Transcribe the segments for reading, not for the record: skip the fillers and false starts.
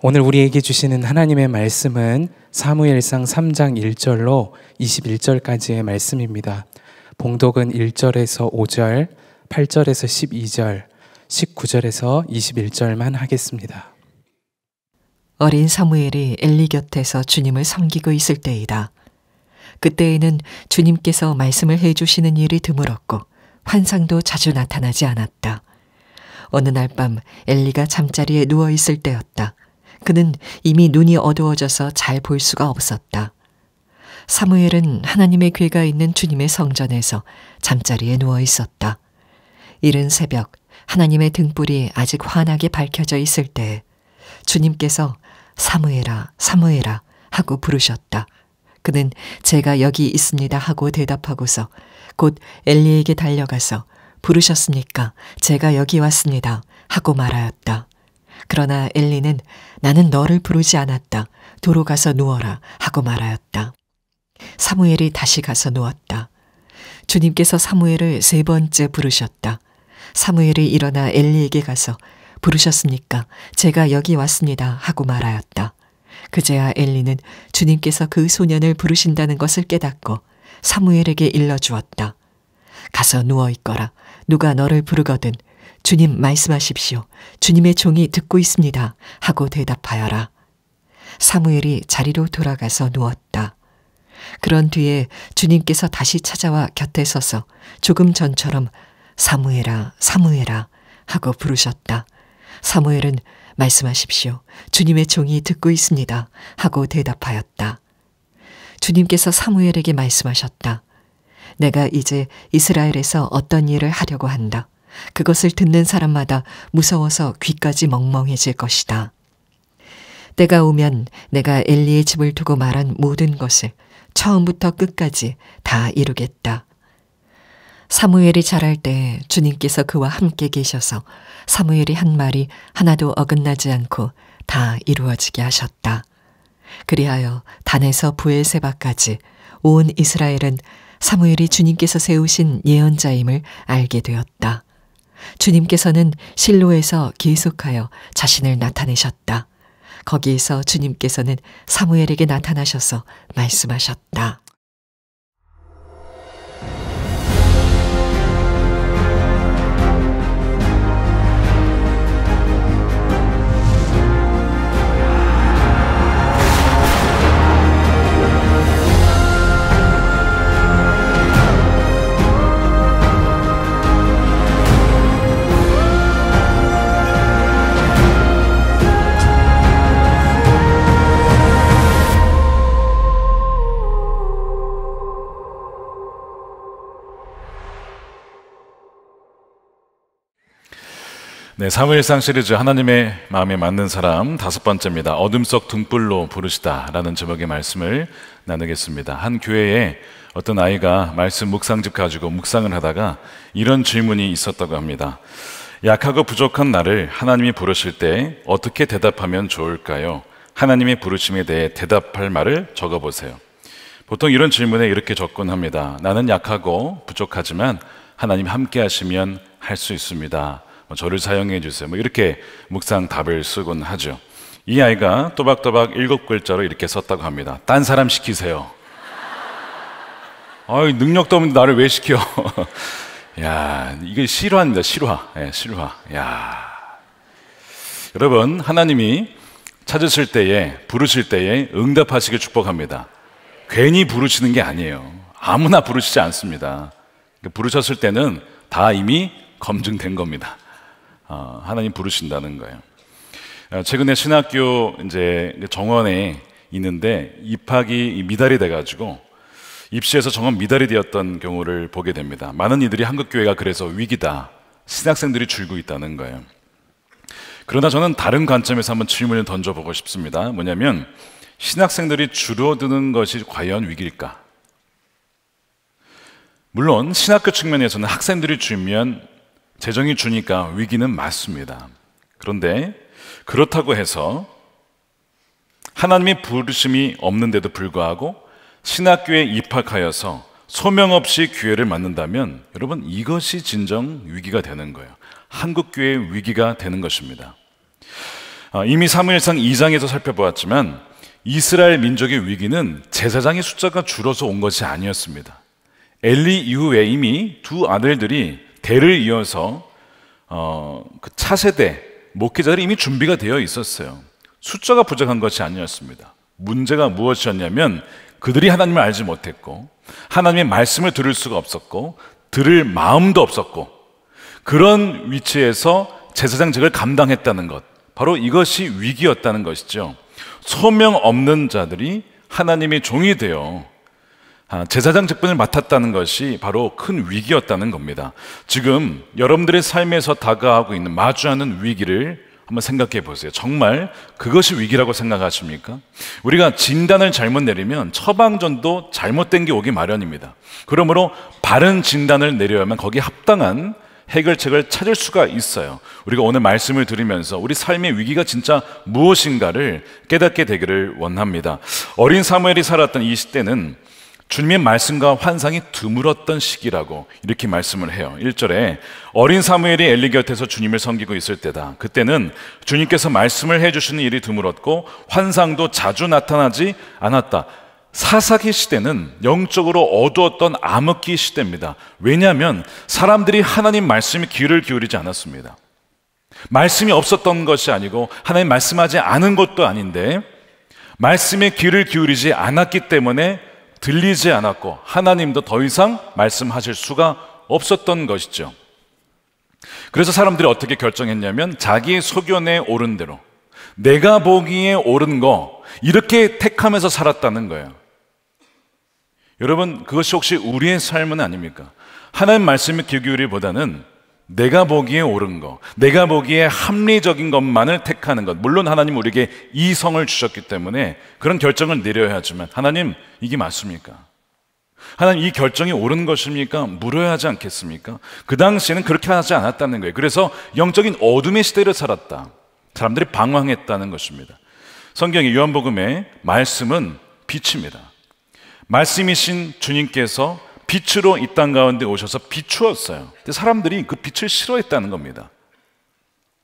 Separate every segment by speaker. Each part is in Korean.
Speaker 1: 오늘 우리에게 주시는 하나님의 말씀은 사무엘상 3장 1절로 21절까지의 말씀입니다. 봉독은 1절에서 5절, 8절에서 12절, 19절에서 21절만 하겠습니다.
Speaker 2: 어린 사무엘이 엘리 곁에서 주님을 섬기고 있을 때이다. 그때에는 주님께서 말씀을 해주시는 일이 드물었고 환상도 자주 나타나지 않았다. 어느 날 밤 엘리가 잠자리에 누워있을 때였다. 그는 이미 눈이 어두워져서 잘 볼 수가 없었다. 사무엘은 하나님의 궤가 있는 주님의 성전에서 잠자리에 누워 있었다. 이른 새벽 하나님의 등불이 아직 환하게 밝혀져 있을 때 주님께서 사무엘아, 사무엘아 하고 부르셨다. 그는 제가 여기 있습니다 하고 대답하고서 곧 엘리에게 달려가서 부르셨습니까? 제가 여기 왔습니다 하고 말하였다. 그러나 엘리는 나는 너를 부르지 않았다. 도로 가서 누워라 하고 말하였다. 사무엘이 다시 가서 누웠다. 주님께서 사무엘을 3번째 부르셨다. 사무엘이 일어나 엘리에게 가서 부르셨습니까? 제가 여기 왔습니다 하고 말하였다. 그제야 엘리는 주님께서 그 소년을 부르신다는 것을 깨닫고 사무엘에게 일러주었다. 가서 누워있거라. 누가 너를 부르거든 주님 말씀하십시오. 주님의 종이 듣고 있습니다 하고 대답하여라. 사무엘이 자리로 돌아가서 누웠다. 그런 뒤에 주님께서 다시 찾아와 곁에 서서 조금 전처럼 사무엘아, 사무엘아 하고 부르셨다. 사무엘은 말씀하십시오. 주님의 종이 듣고 있습니다 하고 대답하였다. 주님께서 사무엘에게 말씀하셨다. 내가 이제 이스라엘에서 어떤 일을 하려고 한다. 그것을 듣는 사람마다 무서워서 귀까지 멍멍해질 것이다. 때가 오면 내가 엘리의 집을 두고 말한 모든 것을 처음부터 끝까지 다 이루겠다. 사무엘이 자랄 때 주님께서 그와 함께 계셔서 사무엘이 한 말이 하나도 어긋나지 않고 다 이루어지게 하셨다. 그리하여 단에서 브엘세바까지 온 이스라엘은 사무엘이 주님께서 세우신 예언자임을 알게 되었다. 주님께서는 실로에서 계속하여 자신을 나타내셨다. 거기에서 주님께서는 사무엘에게 나타나셔서 말씀하셨다.
Speaker 3: 네, 사무엘상 시리즈 하나님의 마음에 맞는 사람 5번째입니다. 어둠 속 등불로 부르시다 라는 제목의 말씀을 나누겠습니다. 한 교회에 어떤 아이가 말씀 묵상집 가지고 묵상을 하다가 이런 질문이 있었다고 합니다. 약하고 부족한 나를 하나님이 부르실 때 어떻게 대답하면 좋을까요? 하나님의 부르심에 대해 대답할 말을 적어보세요. 보통 이런 질문에 이렇게 접근합니다. 나는 약하고 부족하지만 하나님 함께 하시면 할 수 있습니다. 저를 사용해 주세요. 이렇게 묵상 답을 쓰곤 하죠. 이 아이가 또박또박 7글자로 이렇게 썼다고 합니다. 딴 사람 시키세요. 능력도 없는데 나를 왜 시켜? 야, 이게 실화입니다. 실화. 네, 실화. 야, 여러분, 하나님이 찾으실 때에, 부르실 때에 응답하시길 축복합니다. 괜히 부르시는 게 아니에요. 아무나 부르시지 않습니다. 부르셨을 때는 다 이미 검증된 겁니다. 하나님 부르신다는 거예요. 최근에 신학교 이제 정원에 있는데 입학이 미달이 돼가지고 입시에서 정원 미달이 되었던 경우를 보게 됩니다. 많은 이들이 한국교회가 그래서 위기다, 신학생들이 줄고 있다는 거예요. 그러나 저는 다른 관점에서 한번 질문을 던져보고 싶습니다. 뭐냐면 신학생들이 줄어드는 것이 과연 위기일까? 물론 신학교 측면에서는 학생들이 줄면 재정이 주니까 위기는 맞습니다. 그런데 그렇다고 해서 하나님의 부르심이 없는데도 불구하고 신학교에 입학하여서 소명 없이 교회를 맡는다면 여러분, 이것이 진정 위기가 되는 거예요. 한국교회의 위기가 되는 것입니다. 이미 사무엘상 2장에서 살펴보았지만 이스라엘 민족의 위기는 제사장의 숫자가 줄어서 온 것이 아니었습니다. 엘리 이후에 이미 두 아들들이 대를 이어서 그 차세대 목회자들이 이미 준비가 되어 있었어요. 숫자가 부족한 것이 아니었습니다. 문제가 무엇이었냐면 그들이 하나님을 알지 못했고 하나님의 말씀을 들을 수가 없었고 들을 마음도 없었고 그런 위치에서 제사장직을 감당했다는 것, 바로 이것이 위기였다는 것이죠. 소명 없는 자들이 하나님의 종이 되어 제사장 직분을 맡았다는 것이 바로 큰 위기였다는 겁니다. 지금 여러분들의 삶에서 다가오고 있는 마주하는 위기를 한번 생각해 보세요. 정말 그것이 위기라고 생각하십니까? 우리가 진단을 잘못 내리면 처방전도 잘못된 게 오기 마련입니다. 그러므로 바른 진단을 내려야만 거기에 합당한 해결책을 찾을 수가 있어요. 우리가 오늘 말씀을 들으면서 우리 삶의 위기가 진짜 무엇인가를 깨닫게 되기를 원합니다. 어린 사무엘이 살았던 이 시대는 주님의 말씀과 환상이 드물었던 시기라고 이렇게 말씀을 해요. 1절에 어린 사무엘이 엘리 곁에서 주님을 섬기고 있을 때다. 그때는 주님께서 말씀을 해주시는 일이 드물었고 환상도 자주 나타나지 않았다. 사사기 시대는 영적으로 어두웠던 암흑기 시대입니다. 왜냐하면 사람들이 하나님 말씀에 귀를 기울이지 않았습니다. 말씀이 없었던 것이 아니고 하나님 말씀하지 않은 것도 아닌데 말씀에 귀를 기울이지 않았기 때문에 들리지 않았고 하나님도 더 이상 말씀하실 수가 없었던 것이죠. 그래서 사람들이 어떻게 결정했냐면 자기의 소견에 옳은 대로 내가 보기에 옳은 거 이렇게 택하면서 살았다는 거예요. 여러분, 그것이 혹시 우리의 삶은 아닙니까? 하나님 말씀에 귀 기울이기보다는 내가 보기에 옳은 것, 내가 보기에 합리적인 것만을 택하는 것. 물론 하나님 우리에게 이성을 주셨기 때문에 그런 결정을 내려야 하지만 하나님, 이게 맞습니까? 하나님, 이 결정이 옳은 것입니까? 물어야 하지 않겠습니까? 그 당시에는 그렇게 하지 않았다는 거예요. 그래서 영적인 어둠의 시대를 살았다. 사람들이 방황했다는 것입니다. 성경의 요한복음의 말씀은 빛입니다. 말씀이신 주님께서 빛으로 이 땅 가운데 오셔서 비추었어요. 근데 사람들이 그 빛을 싫어했다는 겁니다.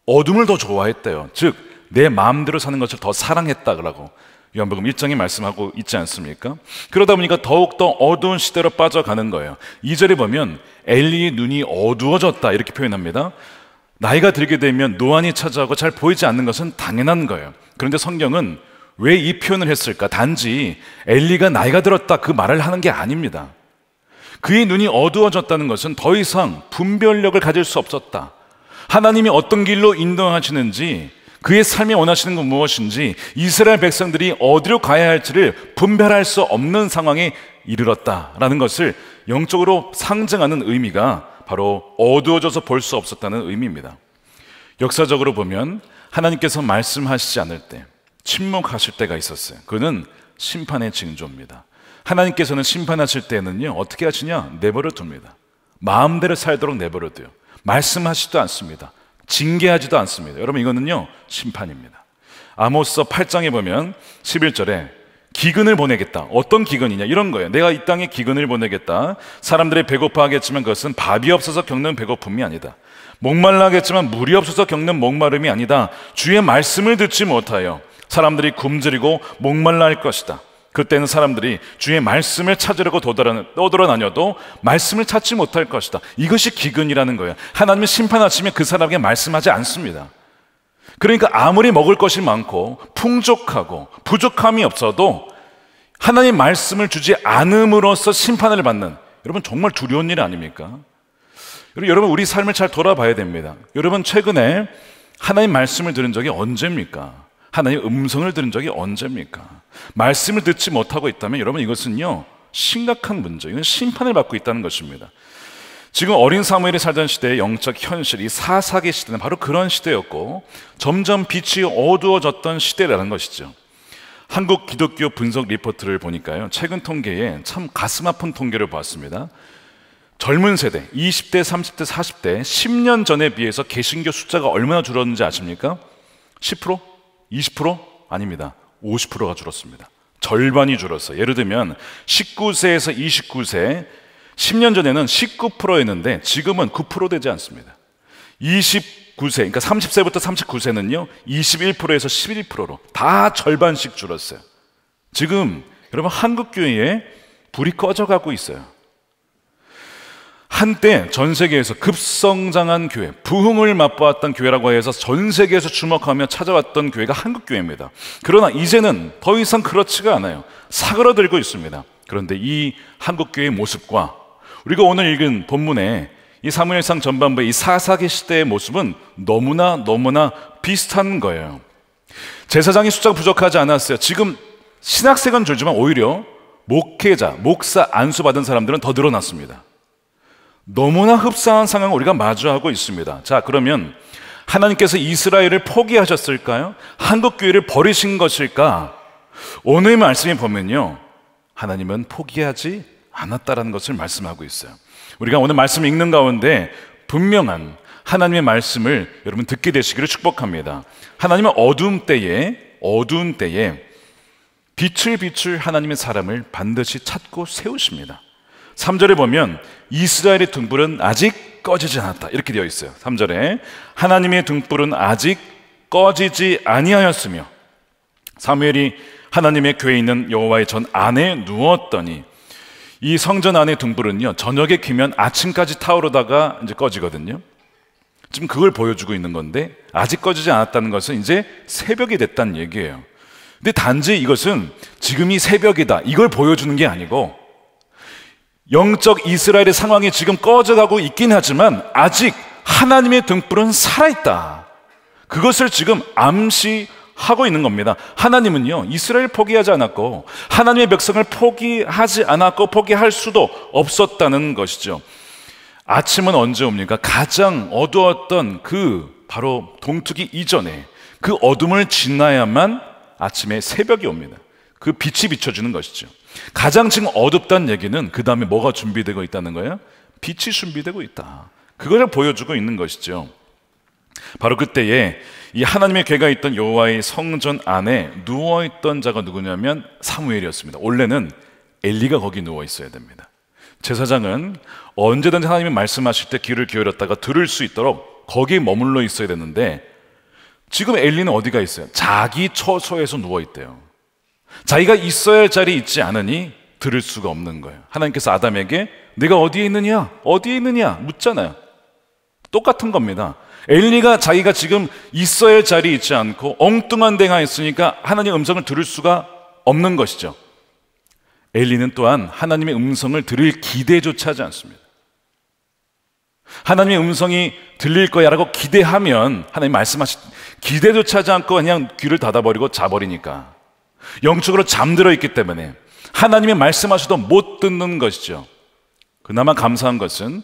Speaker 3: 어둠을 더 좋아했대요. 즉 내 마음대로 사는 것을 더 사랑했다고 요한복음 1장에 말씀하고 있지 않습니까? 그러다 보니까 더욱더 어두운 시대로 빠져가는 거예요. 2절에 보면 엘리의 눈이 어두워졌다 이렇게 표현합니다. 나이가 들게 되면 노안이 찾아오고 잘 보이지 않는 것은 당연한 거예요. 그런데 성경은 왜 이 표현을 했을까? 단지 엘리가 나이가 들었다 그 말을 하는 게 아닙니다. 그의 눈이 어두워졌다는 것은 더 이상 분별력을 가질 수 없었다. 하나님이 어떤 길로 인도하시는지, 그의 삶에 원하시는 건 무엇인지, 이스라엘 백성들이 어디로 가야 할지를 분별할 수 없는 상황에 이르렀다라는 것을 영적으로 상징하는 의미가 바로 어두워져서 볼 수 없었다는 의미입니다. 역사적으로 보면 하나님께서 말씀하시지 않을 때, 침묵하실 때가 있었어요. 그는 심판의 징조입니다. 하나님께서는 심판하실 때는요, 어떻게 하시냐? 내버려 둡니다. 마음대로 살도록 내버려 둬요. 말씀하시지도 않습니다. 징계하지도 않습니다. 여러분, 이거는요, 심판입니다. 아모스 8장에 보면 11절에 기근을 보내겠다. 어떤 기근이냐? 이런 거예요. 내가 이 땅에 기근을 보내겠다. 사람들이 배고파하겠지만 그것은 밥이 없어서 겪는 배고픔이 아니다. 목말라 하겠지만 물이 없어서 겪는 목마름이 아니다. 주의 말씀을 듣지 못하여 사람들이 굶주리고 목말라 할 것이다. 그때는 사람들이 주의 말씀을 찾으려고 떠돌아다녀도 말씀을 찾지 못할 것이다. 이것이 기근이라는 거예요. 하나님은 심판하시면 그 사람에게 말씀하지 않습니다. 그러니까 아무리 먹을 것이 많고 풍족하고 부족함이 없어도 하나님 말씀을 주지 않음으로써 심판을 받는, 여러분 정말 두려운 일 아닙니까? 여러분, 우리 삶을 잘 돌아봐야 됩니다. 여러분, 최근에 하나님 말씀을 들은 적이 언제입니까? 하나님의 음성을 들은 적이 언제입니까? 말씀을 듣지 못하고 있다면 여러분, 이것은요, 심각한 문제, 이건 심판을 받고 있다는 것입니다. 지금 어린 사무엘이 살던 시대의 영적 현실, 이 사사기 시대는 바로 그런 시대였고 점점 빛이 어두워졌던 시대라는 것이죠. 한국 기독교 분석 리포트를 보니까요, 최근 통계에 참 가슴 아픈 통계를 보았습니다. 젊은 세대, 20대, 30대, 40대 10년 전에 비해서 개신교 숫자가 얼마나 줄었는지 아십니까? 10%? 20%? 아닙니다. 50%가 줄었습니다. 절반이 줄었어요. 예를 들면 19세에서 29세, 10년 전에는 19%였는데 지금은 9% 되지 않습니다. 29 29세, 그러니까 30세부터 39세는요 21%에서 11%로 다 절반씩 줄었어요. 지금 여러분 한국 교회에 불이 꺼져가고 있어요. 한때 전 세계에서 급성장한 교회, 부흥을 맛보았던 교회라고 해서 전 세계에서 주목하며 찾아왔던 교회가 한국 교회입니다. 그러나 이제는 더 이상 그렇지가 않아요. 사그러들고 있습니다. 그런데 이 한국 교회의 모습과 우리가 오늘 읽은 본문의 이 사무엘상 전반부의 이 사사기 시대의 모습은 너무나 비슷한 거예요. 제사장이 숫자가 부족하지 않았어요. 지금 신학생은 줄지만 오히려 목회자, 목사 안수받은 사람들은 더 늘어났습니다. 너무나 흡사한 상황을 우리가 마주하고 있습니다. 자, 그러면 하나님께서 이스라엘을 포기하셨을까요? 한국 교회를 버리신 것일까? 오늘 말씀에 보면요, 하나님은 포기하지 않았다라는 것을 말씀하고 있어요. 우리가 오늘 말씀 읽는 가운데 분명한 하나님의 말씀을 여러분 듣게 되시기를 축복합니다. 하나님은 어두운 때에 빛을 비출 하나님의 사람을 반드시 찾고 세우십니다. 3절에 보면 이스라엘의 등불은 아직 꺼지지 않았다 이렇게 되어 있어요. 3절에 하나님의 등불은 아직 꺼지지 아니하였으며 사무엘이 하나님의 교회에 있는 여호와의 전 안에 누웠더니, 이 성전 안의 등불은요 저녁에 켜면 아침까지 타오르다가 이제 꺼지거든요. 지금 그걸 보여주고 있는 건데 아직 꺼지지 않았다는 것은 이제 새벽이 됐다는 얘기예요. 근데 단지 이것은 지금이 새벽이다 이걸 보여주는 게 아니고, 영적 이스라엘의 상황이 지금 꺼져가고 있긴 하지만 아직 하나님의 등불은 살아있다, 그것을 지금 암시하고 있는 겁니다. 하나님은요 이스라엘 포기하지 않았고 하나님의 백성을 포기하지 않았고 포기할 수도 없었다는 것이죠. 아침은 언제 옵니까? 가장 어두웠던 그 바로 동트기 이전에 그 어둠을 지나야만 아침에 새벽이 옵니다. 그 빛이 비춰주는 것이죠. 가장 지금 어둡다는 얘기는 그 다음에 뭐가 준비되고 있다는 거예요? 빛이 준비되고 있다, 그것을 보여주고 있는 것이죠. 바로 그때에 이 하나님의 궤가 있던 여호와의 성전 안에 누워있던 자가 누구냐면 사무엘이었습니다. 원래는 엘리가 거기 누워 있어야 됩니다. 제사장은 언제든지 하나님이 말씀하실 때 귀를 기울였다가 들을 수 있도록 거기에 머물러 있어야 되는데, 지금 엘리는 어디가 있어요? 자기 처소에서 누워있대요. 자기가 있어야 할 자리에 있지 않으니 들을 수가 없는 거예요. 하나님께서 아담에게 네가 어디에 있느냐 묻잖아요. 똑같은 겁니다. 엘리가 자기가 지금 있어야 할 자리에 있지 않고 엉뚱한 데가 있으니까 하나님의 음성을 들을 수가 없는 것이죠. 엘리는 또한 하나님의 음성을 들을 기대조차 하지 않습니다. 하나님의 음성이 들릴 거야 라고 기대하면 하나님 말씀하신 기대조차 하지 않고 그냥 귀를 닫아버리고 자버리니까 영적으로 잠들어 있기 때문에 하나님의 말씀하셔도 못 듣는 것이죠. 그나마 감사한 것은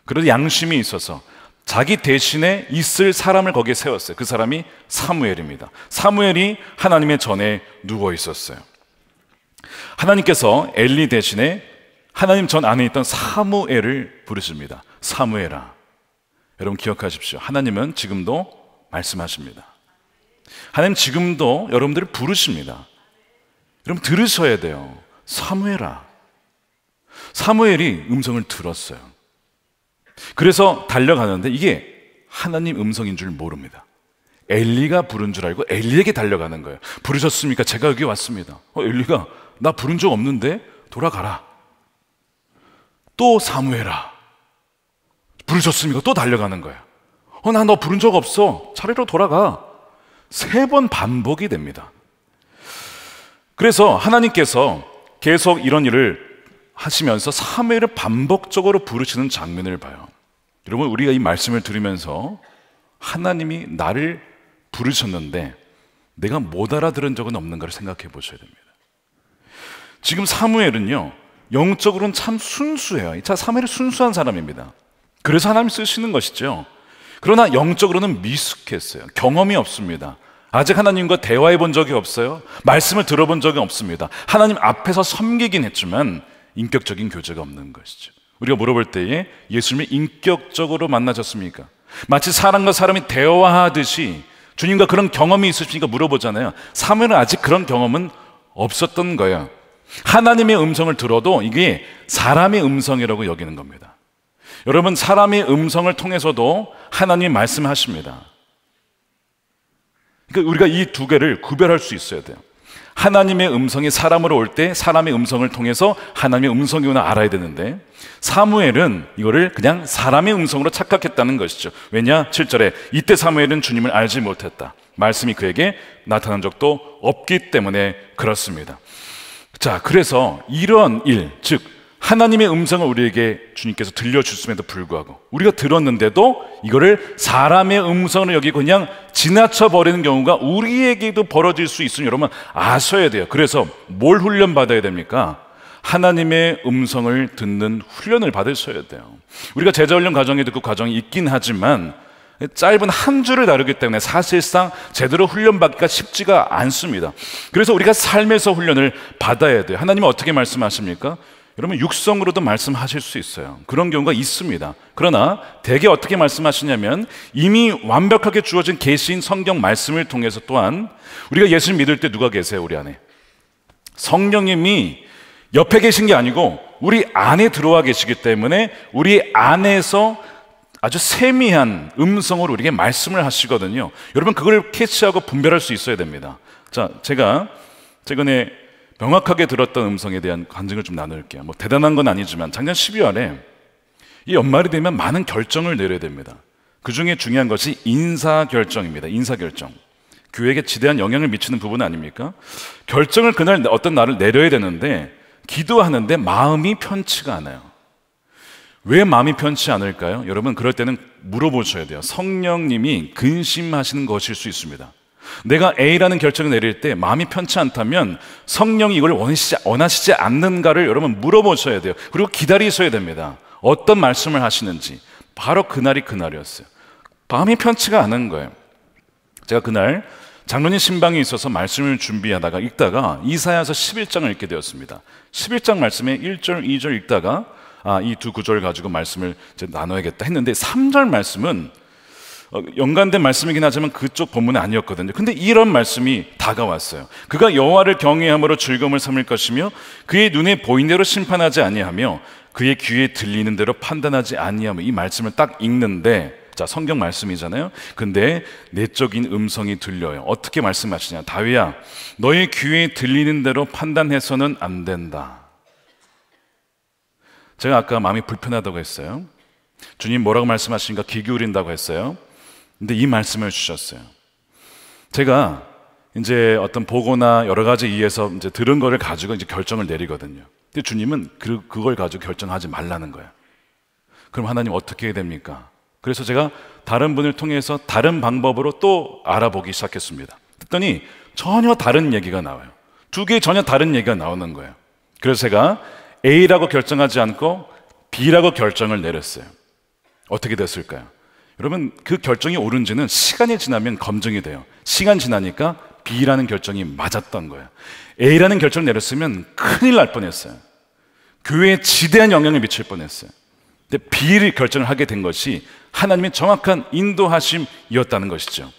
Speaker 3: 그래도 양심이 있어서 자기 대신에 있을 사람을 거기에 세웠어요. 그 사람이 사무엘입니다. 사무엘이 하나님의 전에 누워 있었어요. 하나님께서 엘리 대신에 하나님 전 안에 있던 사무엘을 부르십니다. 사무엘아. 여러분 기억하십시오. 하나님은 지금도 말씀하십니다. 하나님 지금도 여러분들을 부르십니다. 여러분 들으셔야 돼요. 사무엘아. 사무엘이 음성을 들었어요. 그래서 달려가는데 이게 하나님 음성인 줄 모릅니다. 엘리가 부른 줄 알고 엘리에게 달려가는 거예요. 부르셨습니까? 제가 여기 왔습니다. 엘리가 나 부른 적 없는데 돌아가라. 또 사무엘아. 부르셨습니까? 또 달려가는 거예요. 나 너 부른 적 없어. 차례로 돌아가. 3번 반복이 됩니다. 그래서 하나님께서 계속 이런 일을 하시면서 사무엘을 반복적으로 부르시는 장면을 봐요. 여러분 우리가 이 말씀을 들으면서 하나님이 나를 부르셨는데 내가 못 알아들은 적은 없는가를 생각해 보셔야 됩니다. 지금 사무엘은요 영적으로는 참 순수해요. 사무엘이 순수한 사람입니다. 그래서 하나님 쓰시는 것이죠. 그러나 영적으로는 미숙했어요. 경험이 없습니다. 아직 하나님과 대화해 본 적이 없어요. 말씀을 들어본 적이 없습니다. 하나님 앞에서 섬기긴 했지만 인격적인 교제가 없는 것이죠. 우리가 물어볼 때에 예수님이 인격적으로 만나셨습니까? 마치 사람과 사람이 대화하듯이 주님과 그런 경험이 있으십니까? 물어보잖아요. 사무엘은 아직 그런 경험은 없었던 거예요. 하나님의 음성을 들어도 이게 사람의 음성이라고 여기는 겁니다. 여러분, 사람의 음성을 통해서도 하나님이 말씀하십니다. 그러니까 우리가 이 두 개를 구별할 수 있어야 돼요. 하나님의 음성이 사람으로 올 때 사람의 음성을 통해서 하나님의 음성이구나 알아야 되는데, 사무엘은 이거를 그냥 사람의 음성으로 착각했다는 것이죠. 왜냐? 7절에 이때 사무엘은 주님을 알지 못했다. 말씀이 그에게 나타난 적도 없기 때문에 그렇습니다. 자, 그래서 이런 일, 즉 하나님의 음성을 우리에게 주님께서 들려주심에도 불구하고 우리가 들었는데도 이거를 사람의 음성으로 여기고 그냥 지나쳐 버리는 경우가 우리에게도 벌어질 수 있으니 여러분 아셔야 돼요. 그래서 뭘 훈련받아야 됩니까? 하나님의 음성을 듣는 훈련을 받으셔야 돼요. 우리가 제자훈련 과정에도 그 과정이 있긴 하지만 짧은 한 줄을 다루기 때문에 사실상 제대로 훈련받기가 쉽지가 않습니다. 그래서 우리가 삶에서 훈련을 받아야 돼요. 하나님은 어떻게 말씀하십니까? 여러분, 육성으로도 말씀하실 수 있어요. 그런 경우가 있습니다. 그러나 대개 어떻게 말씀하시냐면 이미 완벽하게 주어진 계시인 성경 말씀을 통해서 또한 우리가 예수를 믿을 때 누가 계세요? 우리 안에 성령님이 옆에 계신 게 아니고 우리 안에 들어와 계시기 때문에 우리 안에서 아주 세미한 음성으로 우리에게 말씀을 하시거든요. 여러분, 그걸 캐치하고 분별할 수 있어야 됩니다. 자, 제가 최근에 명확하게 들었던 음성에 대한 간증을 좀 나눌게요. 뭐 대단한 건 아니지만 작년 12월에 이 연말이 되면 많은 결정을 내려야 됩니다. 그 중에 중요한 것이 인사결정입니다. 인사결정. 교회에게 지대한 영향을 미치는 부분 아닙니까? 결정을 그날 어떤 날을 내려야 되는데 기도하는데 마음이 편치가 않아요. 왜 마음이 편치 않을까요? 여러분, 그럴 때는 물어보셔야 돼요. 성령님이 근심하시는 것일 수 있습니다. 내가 A라는 결정을 내릴 때 마음이 편치 않다면 성령이 이걸 원하시지 않는가를 여러분 물어보셔야 돼요. 그리고 기다리셔야 됩니다. 어떤 말씀을 하시는지. 바로 그날이 그날이었어요. 마음이 편치가 않은 거예요. 제가 그날 장로님 신방에 있어서 말씀을 준비하다가 읽다가 이사야서 11장을 읽게 되었습니다. 11장 말씀에 1절, 2절 읽다가 이 두 구절 가지고 말씀을 이제 나눠야겠다 했는데 3절 말씀은 연관된 말씀이긴 하지만 그쪽 본문은 아니었거든요. 근데 이런 말씀이 다가왔어요. 그가 여호와를 경외함으로 즐거움을 삼을 것이며 그의 눈에 보이는 대로 심판하지 아니하며 그의 귀에 들리는 대로 판단하지 아니하며, 이 말씀을 딱 읽는데, 자, 성경 말씀이잖아요. 근데 내적인 음성이 들려요. 어떻게 말씀하시냐? 다윗아, 너의 귀에 들리는 대로 판단해서는 안 된다. 제가 아까 마음이 불편하다고 했어요. 주님 뭐라고 말씀하시니까 귀 기울인다고 했어요. 근데 이 말씀을 주셨어요. 제가 이제 어떤 보고나 여러 가지 이해서 이제 들은 거를 가지고 이제 결정을 내리거든요. 근데 주님은 그걸 가지고 결정하지 말라는 거예요. 그럼 하나님 어떻게 해야 됩니까? 그래서 제가 다른 분을 통해서 다른 방법으로 또 알아보기 시작했습니다. 그랬더니 전혀 다른 얘기가 나와요. 두 개의 전혀 다른 얘기가 나오는 거예요. 그래서 제가 A라고 결정하지 않고 B라고 결정을 내렸어요. 어떻게 됐을까요? 여러분, 그 결정이 옳은지는 시간이 지나면 검증이 돼요. 시간 지나니까 B라는 결정이 맞았던 거예요. A라는 결정을 내렸으면 큰일 날 뻔했어요. 교회에 지대한 영향을 미칠 뻔했어요. 근데 B를 결정을 하게 된 것이 하나님의 정확한 인도하심이었다는 것이죠.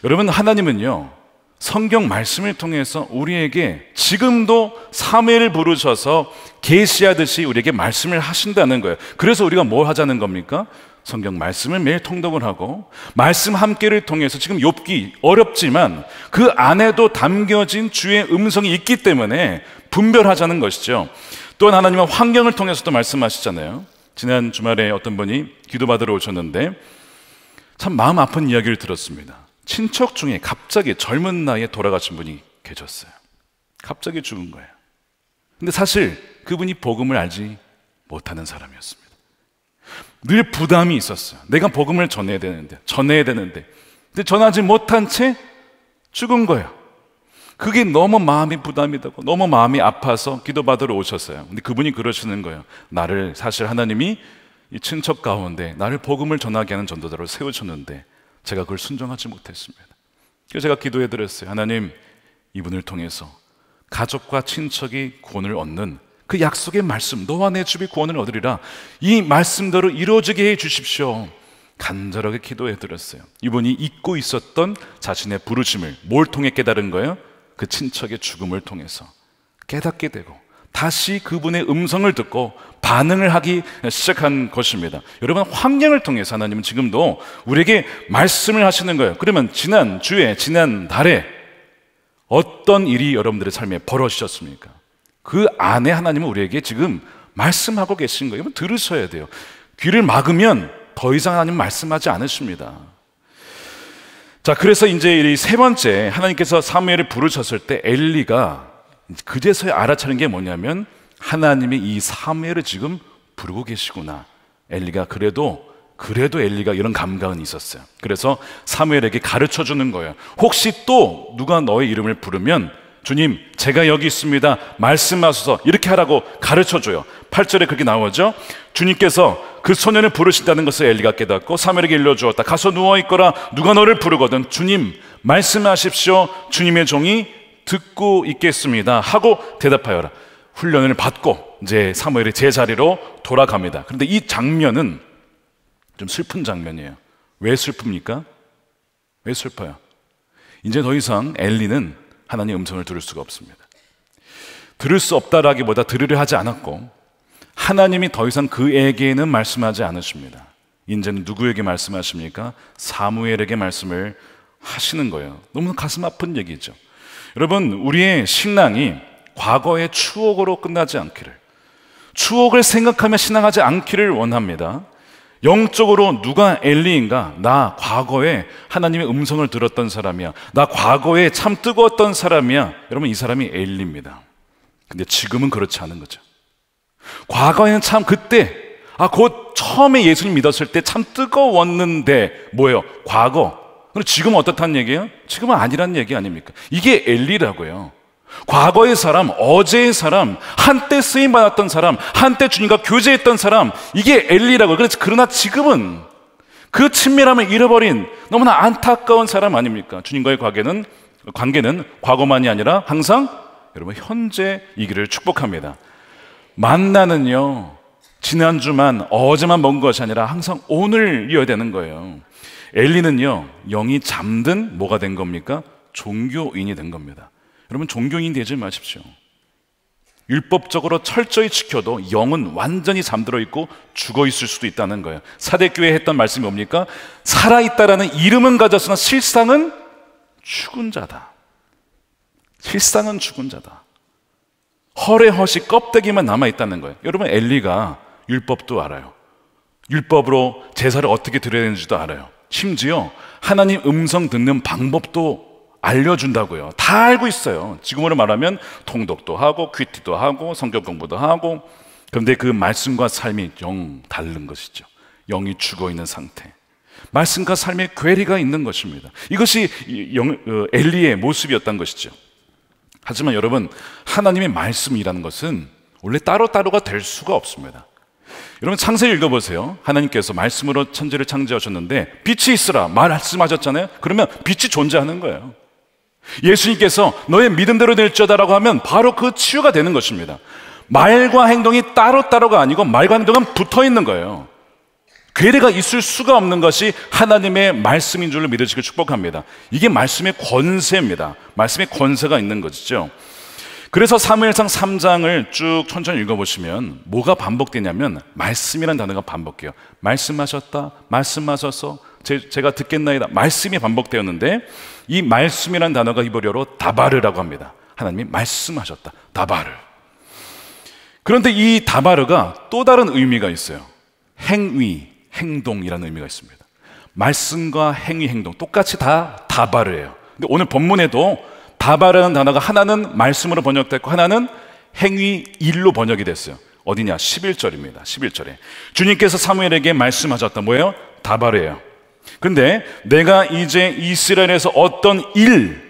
Speaker 3: 여러분, 하나님은요 성경 말씀을 통해서 우리에게 지금도 사무엘을 부르셔서 계시하듯이 우리에게 말씀을 하신다는 거예요. 그래서 우리가 뭘 하자는 겁니까? 성경 말씀을 매일 통독을 하고 말씀 함께를 통해서, 지금 욥기 어렵지만 그 안에도 담겨진 주의 음성이 있기 때문에 분별하자는 것이죠. 또한 하나님은 환경을 통해서도 말씀하시잖아요. 지난 주말에 어떤 분이 기도받으러 오셨는데 참 마음 아픈 이야기를 들었습니다. 친척 중에 갑자기 젊은 나이에 돌아가신 분이 계셨어요. 갑자기 죽은 거예요. 근데 사실 그분이 복음을 알지 못하는 사람이었습니다. 늘 부담이 있었어요. 내가 복음을 전해야 되는데 근데 전하지 못한 채 죽은 거예요. 그게 너무 마음이 부담이 되고 너무 마음이 아파서 기도받으러 오셨어요. 근데 그분이 그러시는 거예요. 나를, 사실 하나님이 이 친척 가운데 나를 복음을 전하게 하는 전도자로 세우셨는데 제가 그걸 순종하지 못했습니다. 그래서 제가 기도해 드렸어요. 하나님, 이분을 통해서 가족과 친척이 구원을 얻는 그 약속의 말씀, 너와 내 집이 구원을 얻으리라, 이 말씀대로 이루어지게 해 주십시오. 간절하게 기도해 드렸어요. 이분이 잊고 있었던 자신의 부르심을 뭘 통해 깨달은 거예요? 그 친척의 죽음을 통해서 깨닫게 되고 다시 그분의 음성을 듣고 반응을 하기 시작한 것입니다. 여러분, 환경을 통해서 하나님은 지금도 우리에게 말씀을 하시는 거예요. 그러면 지난 주에, 지난 달에 어떤 일이 여러분들의 삶에 벌어지셨습니까? 그 안에 하나님은 우리에게 지금 말씀하고 계신 거예요. 들으셔야 돼요. 귀를 막으면 더 이상 하나님 말씀하지 않으십니다. 자, 그래서 이제 이 세 번째, 하나님께서 사무엘을 부르셨을 때 엘리가 그제서야 알아차린 게 뭐냐면 하나님이 이 사무엘을 지금 부르고 계시구나. 엘리가 그래도 엘리가 이런 감각은 있었어요. 그래서 사무엘에게 가르쳐 주는 거예요. 혹시 또 누가 너의 이름을 부르면 주님, 제가 여기 있습니다. 말씀하소서. 이렇게 하라고 가르쳐 줘요. 8절에 그렇게 나오죠. 주님께서 그 소년을 부르신다는 것을 엘리가 깨닫고 사무엘에게 일러주었다. 가서 누워있거라. 누가 너를 부르거든 주님 말씀하십시오. 주님의 종이 듣고 있겠습니다 하고 대답하여라. 훈련을 받고 이제 사무엘이 제자리로 돌아갑니다. 그런데 이 장면은 좀 슬픈 장면이에요. 왜 슬픕니까? 왜 슬퍼요? 이제 더 이상 엘리는 하나님의 음성을 들을 수가 없습니다. 들을 수 없다라기보다 들으려 하지 않았고 하나님이 더 이상 그에게는 말씀하지 않으십니다. 이제는 누구에게 말씀하십니까? 사무엘에게 말씀을 하시는 거예요. 너무 가슴 아픈 얘기죠. 여러분, 우리의 신앙이 과거의 추억으로 끝나지 않기를, 추억을 생각하며 신앙하지 않기를 원합니다. 영적으로 누가 엘리인가? 나 과거에 하나님의 음성을 들었던 사람이야. 나 과거에 참 뜨거웠던 사람이야. 여러분, 이 사람이 엘리입니다. 근데 지금은 그렇지 않은 거죠. 과거에는 참 그때 곧 처음에 예수님 믿었을 때 참 뜨거웠는데 뭐예요? 과거. 그럼 지금은 어떻다는 얘기예요? 지금은 아니라는 얘기 아닙니까? 이게 엘리라고요. 과거의 사람, 어제의 사람, 한때 쓰임받았던 사람, 한때 주님과 교제했던 사람, 이게 엘리라고요. 그러나 지금은 그 친밀함을 잃어버린 너무나 안타까운 사람 아닙니까? 주님과의 관계는 과거만이 아니라 항상 여러분 현재이기를 축복합니다. 만나는요, 지난주만 어제만 먹은 것이 아니라 항상 오늘이어야 되는 거예요. 엘리는요, 영이 잠든 뭐가 된 겁니까? 종교인이 된 겁니다. 여러분, 종교인 되지 마십시오. 율법적으로 철저히 지켜도 영은 완전히 잠들어 있고 죽어 있을 수도 있다는 거예요. 사대교회에 했던 말씀이 뭡니까? 살아있다라는 이름은 가졌으나 실상은 죽은 자다. 실상은 죽은 자다. 허례허시 껍데기만 남아있다는 거예요. 여러분, 엘리가 율법도 알아요. 율법으로 제사를 어떻게 드려야 되는지도 알아요. 심지어 하나님 음성 듣는 방법도 알려준다고요. 다 알고 있어요. 지금으로 말하면 통독도 하고 큐티도 하고 성경 공부도 하고. 그런데 그 말씀과 삶이 영 다른 것이죠. 영이 죽어있는 상태. 말씀과 삶에 괴리가 있는 것입니다. 이것이 엘리의 모습이었던 것이죠. 하지만 여러분, 하나님의 말씀이라는 것은 원래 따로따로가 될 수가 없습니다. 여러분, 창세기 읽어보세요. 하나님께서 말씀으로 천지를 창조하셨는데 빛이 있으라 말씀하셨잖아요. 그러면 빛이 존재하는 거예요. 예수님께서 너의 믿음대로 될지어다라고 하면 바로 그 치유가 되는 것입니다. 말과 행동이 따로따로가 아니고 말과 행동은 붙어있는 거예요. 괴리가 있을 수가 없는 것이 하나님의 말씀인 줄로 믿으시길 축복합니다. 이게 말씀의 권세입니다. 말씀의 권세가 있는 것이죠. 그래서 사무엘상 3장을 쭉 천천히 읽어보시면 뭐가 반복되냐면 말씀이라는 단어가 반복해요. 말씀하셨다, 말씀하셔서 제가 듣겠나이다. 말씀이 반복되었는데 이 말씀이라는 단어가 히브리어로 다바르라고 합니다. 하나님이 말씀하셨다, 다바르. 그런데 이 다바르가 또 다른 의미가 있어요. 행위, 행동이라는 의미가 있습니다. 말씀과 행위, 행동 똑같이 다 다바르예요. 근데 오늘 본문에도 다바르라는 단어가 하나는 말씀으로 번역됐고 하나는 행위 일로 번역이 됐어요. 어디냐? 11절입니다. 11절에 주님께서 사무엘에게 말씀하셨다. 뭐예요? 다바르예요. 근데 내가 이제 이스라엘에서 어떤 일,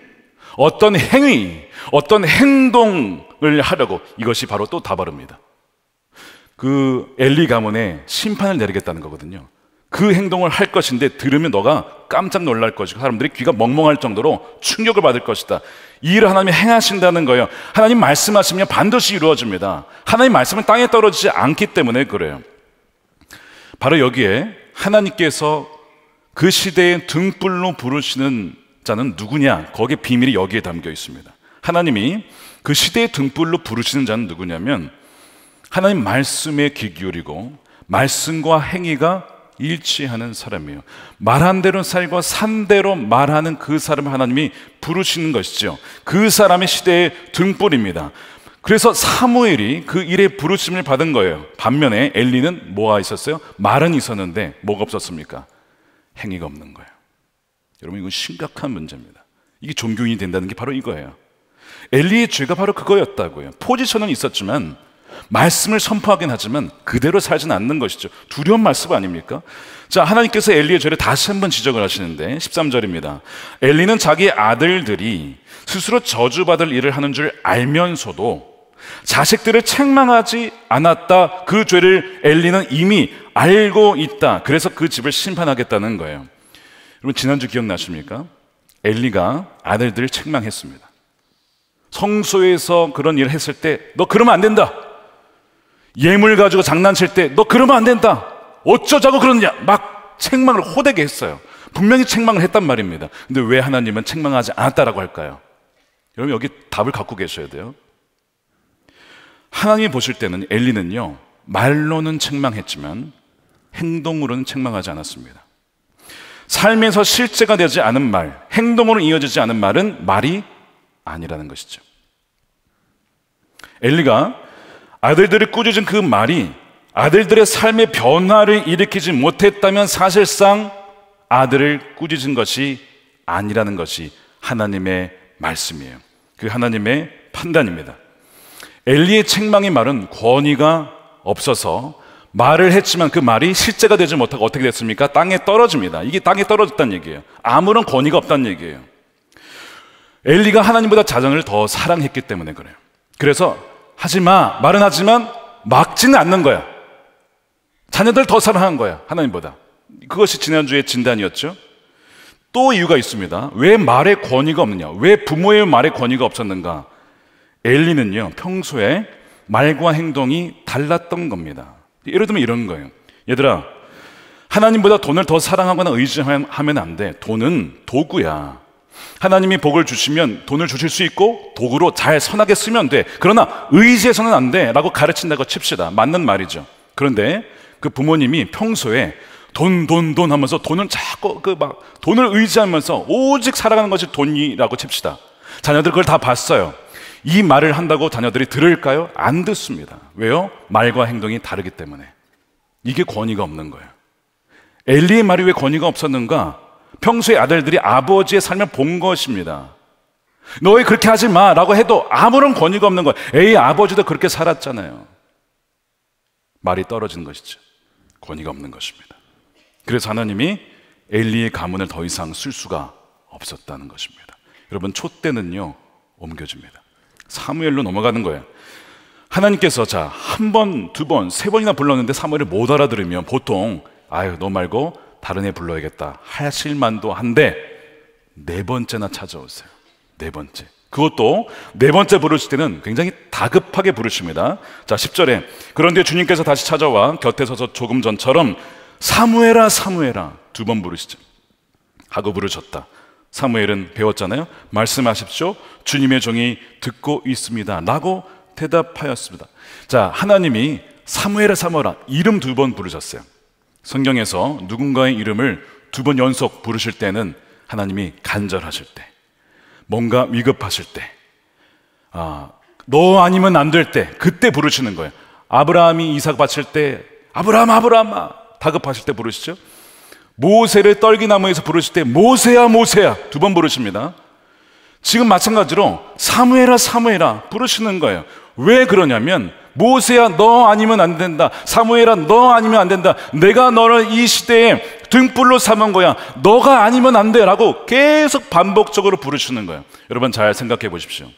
Speaker 3: 어떤 행위, 어떤 행동을 하려고, 이것이 바로 또 다바르입니다. 그 엘리 가문에 심판을 내리겠다는 거거든요. 그 행동을 할 것인데 들으면 너가 깜짝 놀랄 것이고 사람들이 귀가 멍멍할 정도로 충격을 받을 것이다. 이 일을 하나님이 행하신다는 거예요. 하나님 말씀하시면 반드시 이루어집니다. 하나님 말씀은 땅에 떨어지지 않기 때문에 그래요. 바로 여기에 하나님께서 그 시대의 등불로 부르시는 자는 누구냐? 거기에 비밀이 여기에 담겨 있습니다. 하나님이 그 시대의 등불로 부르시는 자는 누구냐면 하나님 말씀에 귀 기울이고 말씀과 행위가 일치하는 사람이에요. 말한 대로 살고 산 대로 말하는 그 사람을 하나님이 부르시는 것이죠. 그 사람의 시대의 등불입니다. 그래서 사무엘이 그 일에 부르심을 받은 거예요. 반면에 엘리는 뭐가 있었어요? 말은 있었는데 뭐가 없었습니까? 행위가 없는 거예요. 여러분, 이건 심각한 문제입니다. 이게 종교인이 된다는 게 바로 이거예요. 엘리의 죄가 바로 그거였다고요. 포지션은 있었지만 말씀을 선포하긴 하지만 그대로 살지는 않는 것이죠. 두려운 말씀 아닙니까? 자, 하나님께서 엘리의 죄를 다시 한번 지적을 하시는데 13절입니다. 엘리는 자기 아들들이 스스로 저주받을 일을 하는 줄 알면서도 자식들을 책망하지 않았다. 그 죄를 엘리는 이미 알고 있다. 그래서 그 집을 심판하겠다는 거예요. 여러분, 지난주 기억나십니까? 엘리가 아들들을 책망했습니다. 성소에서 그런 일을 했을 때 너 그러면 안 된다. 예물 가지고 장난칠 때 너 그러면 안 된다. 어쩌자고 그러느냐. 막 책망을 호되게 했어요. 분명히 책망을 했단 말입니다. 근데 왜 하나님은 책망하지 않았다라고 할까요? 여러분, 여기 답을 갖고 계셔야 돼요. 하나님이 보실 때는 엘리는요, 말로는 책망했지만 행동으로는 책망하지 않았습니다. 삶에서 실제가 되지 않은 말, 행동으로 이어지지 않은 말은 말이 아니라는 것이죠. 엘리가 아들들이 꾸짖은 그 말이 아들들의 삶의 변화를 일으키지 못했다면 사실상 아들을 꾸짖은 것이 아니라는 것이 하나님의 말씀이에요. 그 하나님의 판단입니다. 엘리의 책망의 말은 권위가 없어서 말을 했지만 그 말이 실제가 되지 못하고 어떻게 됐습니까? 땅에 떨어집니다. 이게 땅에 떨어졌다는 얘기예요. 아무런 권위가 없다는 얘기예요. 엘리가 하나님보다 자녀를 더 사랑했기 때문에 그래요. 그래서 하지마, 말은 하지만 막지는 않는 거야. 자녀들 더 사랑한 거야, 하나님보다. 그것이 지난주의 진단이었죠. 또 이유가 있습니다. 왜 말에 권위가 없느냐? 왜 부모의 말에 권위가 없었는가? 엘리는요, 평소에 말과 행동이 달랐던 겁니다. 예를 들면 이런 거예요. 얘들아, 하나님보다 돈을 더 사랑하거나 의지하면 안 돼. 돈은 도구야. 하나님이 복을 주시면 돈을 주실 수 있고 도구로 잘 선하게 쓰면 돼. 그러나 의지해서는 안 돼 라고 가르친다고 칩시다. 맞는 말이죠. 그런데 그 부모님이 평소에 돈 하면서 돈은 자꾸 돈을 의지하면서 오직 살아가는 것이 돈이라고 칩시다. 자녀들 그걸 다 봤어요. 이 말을 한다고 자녀들이 들을까요? 안 듣습니다. 왜요? 말과 행동이 다르기 때문에. 이게 권위가 없는 거예요. 엘리의 말이 왜 권위가 없었는가? 평소에 아들들이 아버지의 삶을 본 것입니다. 너희 그렇게 하지 마 라고 해도 아무런 권위가 없는 거예요. 에이, 아버지도 그렇게 살았잖아요. 말이 떨어진 것이죠. 권위가 없는 것입니다. 그래서 하나님이 엘리의 가문을 더 이상 쓸 수가 없었다는 것입니다. 여러분, 촛대는요 옮겨집니다. 사무엘로 넘어가는 거예요. 하나님께서 자, 한 번, 두 번, 세 번이나 불렀는데 사무엘을 못 알아들으면 보통 아유, 너 말고 다른 애 불러야겠다 하실 만도 한데 네 번째나 찾아오세요. 네 번째. 그것도 네 번째 부르실 때는 굉장히 다급하게 부르십니다. 자, 10절에 그런데 주님께서 다시 찾아와 곁에 서서 조금 전처럼 사무엘아 사무엘아 두 번 부르시죠. 하고 부르셨다. 사무엘은 배웠잖아요. 말씀하십시오. 주님의 종이 듣고 있습니다 라고 대답하였습니다. 자, 하나님이 사무엘아 사무엘아 이름 두 번 부르셨어요. 성경에서 누군가의 이름을 두 번 연속 부르실 때는 하나님이 간절하실 때, 뭔가 위급하실 때, 너 아니면 안 될 때, 그때 부르시는 거예요. 아브라함이 이삭 바칠 때 아브라함 아브라함아 다급하실 때 부르시죠. 모세를 떨기나무에서 부르실 때 모세야 모세야 두 번 부르십니다. 지금 마찬가지로 사무엘아 사무엘아 부르시는 거예요. 왜 그러냐면 모세야 너 아니면 안 된다. 사무엘아 너 아니면 안 된다. 내가 너를 이 시대에 등불로 삼은 거야. 너가 아니면 안 돼 라고 계속 반복적으로 부르시는 거예요. 여러분 잘 생각해 보십시오.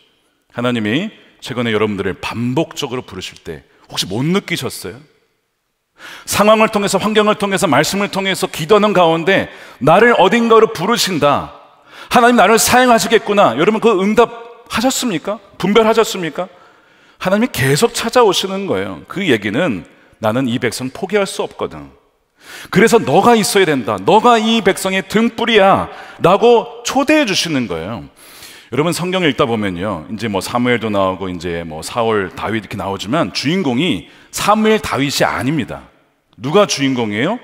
Speaker 3: 하나님이 최근에 여러분들을 반복적으로 부르실 때 혹시 못 느끼셨어요? 상황을 통해서, 환경을 통해서, 말씀을 통해서 기도하는 가운데 나를 어딘가로 부르신다. 하나님 나를 사용하시겠구나. 여러분 그 응답하셨습니까? 분별하셨습니까? 하나님이 계속 찾아오시는 거예요. 그 얘기는 나는 이 백성 포기할 수 없거든. 그래서 너가 있어야 된다. 너가 이 백성의 등불이야 라고 초대해 주시는 거예요. 여러분 성경을 읽다 보면요, 이제 뭐 사무엘도 나오고 이제 뭐 사울, 다윗 이렇게 나오지만 주인공이 사무엘, 다윗이 아닙니다. 누가 주인공이에요?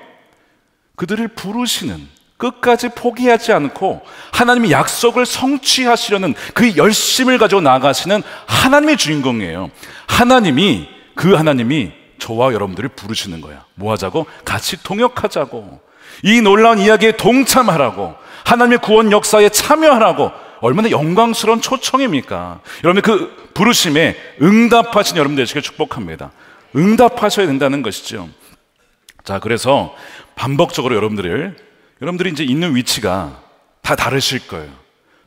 Speaker 3: 그들을 부르시는, 끝까지 포기하지 않고 하나님의 약속을 성취하시려는 그 열심을 가지고 나아가시는 하나님의 주인공이에요. 하나님이, 그 하나님이 저와 여러분들을 부르시는 거야. 뭐 하자고? 같이 동역하자고, 이 놀라운 이야기에 동참하라고, 하나님의 구원 역사에 참여하라고. 얼마나 영광스러운 초청입니까? 여러분, 그 부르심에 응답하신 여러분 되시길 축복합니다. 응답하셔야 된다는 것이죠. 자, 그래서 반복적으로 여러분들이 이제 있는 위치가 다 다르실 거예요.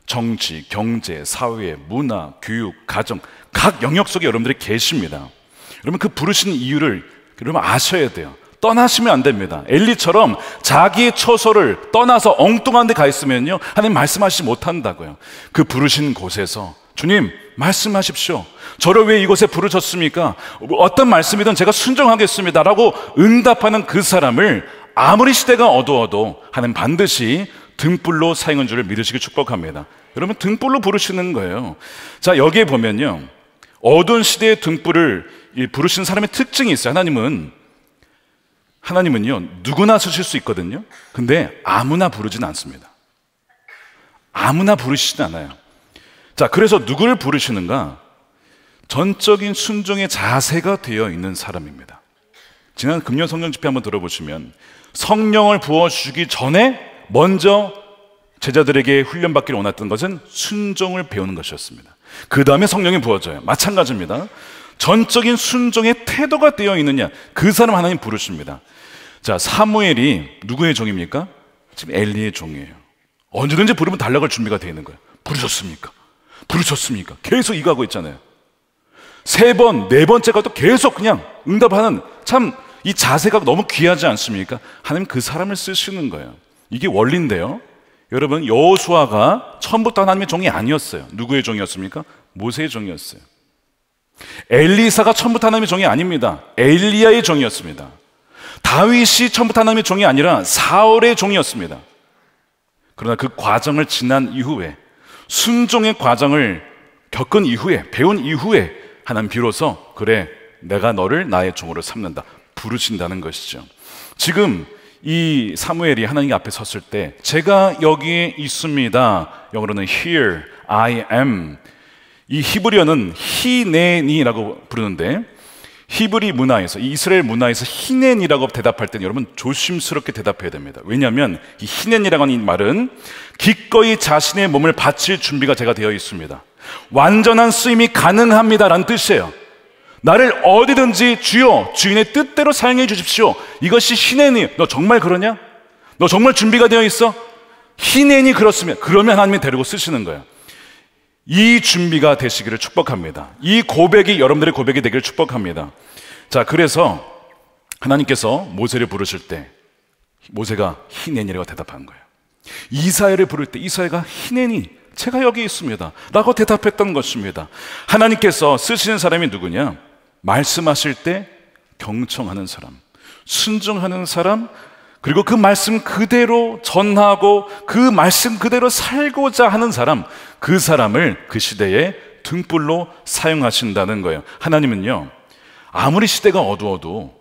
Speaker 3: 정치, 경제, 사회, 문화, 교육, 가정, 각 영역 속에 여러분들이 계십니다. 여러분, 그 부르신 이유를 여러분 아셔야 돼요. 떠나시면 안 됩니다. 엘리처럼 자기의 처소를 떠나서 엉뚱한 데 가 있으면요, 하나님 말씀하시지 못한다고요. 그 부르신 곳에서 주님 말씀하십시오. 저를 왜 이곳에 부르셨습니까? 어떤 말씀이든 제가 순종하겠습니다 라고 응답하는 그 사람을 아무리 시대가 어두워도 하나님 반드시 등불로 사용한 줄을 믿으시길 축복합니다. 여러분, 등불로 부르시는 거예요. 자, 여기에 보면요, 어두운 시대의 등불을 부르시는 사람의 특징이 있어요. 하나님은요, 누구나 쓰실 수 있거든요. 근데 아무나 부르진 않습니다. 아무나 부르시진 않아요. 자, 그래서 누구를 부르시는가? 전적인 순종의 자세가 되어 있는 사람입니다. 지난 금요 성령 집회 한번 들어보시면 성령을 부어주기 전에 먼저 제자들에게 훈련받기를 원했던 것은 순종을 배우는 것이었습니다. 그 다음에 성령이 부어져요. 마찬가지입니다. 전적인 순종의 태도가 되어 있느냐, 그 사람 하나님 부르십니다. 자, 사무엘이 누구의 종입니까? 지금 엘리의 종이에요. 언제든지 부르면 달려갈 준비가 되어 있는 거예요. 부르셨습니까? 부르셨습니까? 계속 이거하고 있잖아요. 3번, 4번째가 또 계속 그냥 응답하는, 참 이 자세가 너무 귀하지 않습니까? 하나님 그 사람을 쓰시는 거예요. 이게 원리인데요, 여러분, 여호수아가 처음부터 하나님의 종이 아니었어요. 누구의 종이었습니까? 모세의 종이었어요. 엘리사가 처음부터 하나님의 종이 아닙니다. 엘리야의 종이었습니다. 다윗이 처음부터 하나님의 종이 아니라 사울의 종이었습니다. 그러나 그 과정을 지난 이후에, 순종의 과정을 겪은 이후에, 배운 이후에 하나님 비로소 그래, 내가 너를 나의 종으로 삼는다, 부르신다는 것이죠. 지금 이 사무엘이 하나님 앞에 섰을 때 제가 여기에 있습니다, 영어로는 here I am, 이 히브리어는 히넨이라고 부르는데, 히브리 문화에서, 이 이스라엘 문화에서 히넨이라고 대답할 때는 여러분 조심스럽게 대답해야 됩니다. 왜냐하면 이 히넨이라고 하는 이 말은 기꺼이 자신의 몸을 바칠 준비가 제가 되어 있습니다, 완전한 쓰임이 가능합니다 라는 뜻이에요. 나를 어디든지 주여 주인의 뜻대로 사용해 주십시오. 이것이 히넨이. 너 정말 그러냐? 너 정말 준비가 되어 있어? 히넨이 그렇으면, 그러면 하나님이 데리고 쓰시는 거예요. 이 준비가 되시기를 축복합니다. 이 고백이 여러분들의 고백이 되기를 축복합니다. 자, 그래서 하나님께서 모세를 부르실 때 모세가 히넨이라고 대답한 거예요. 이사야를 부를 때 이사야가 히넨이, 제가 여기 있습니다 라고 대답했던 것입니다. 하나님께서 쓰시는 사람이 누구냐? 말씀하실 때 경청하는 사람, 순종하는 사람, 그리고 그 말씀 그대로 전하고 그 말씀 그대로 살고자 하는 사람, 그 사람을 그 시대에 등불로 사용하신다는 거예요. 하나님은요, 아무리 시대가 어두워도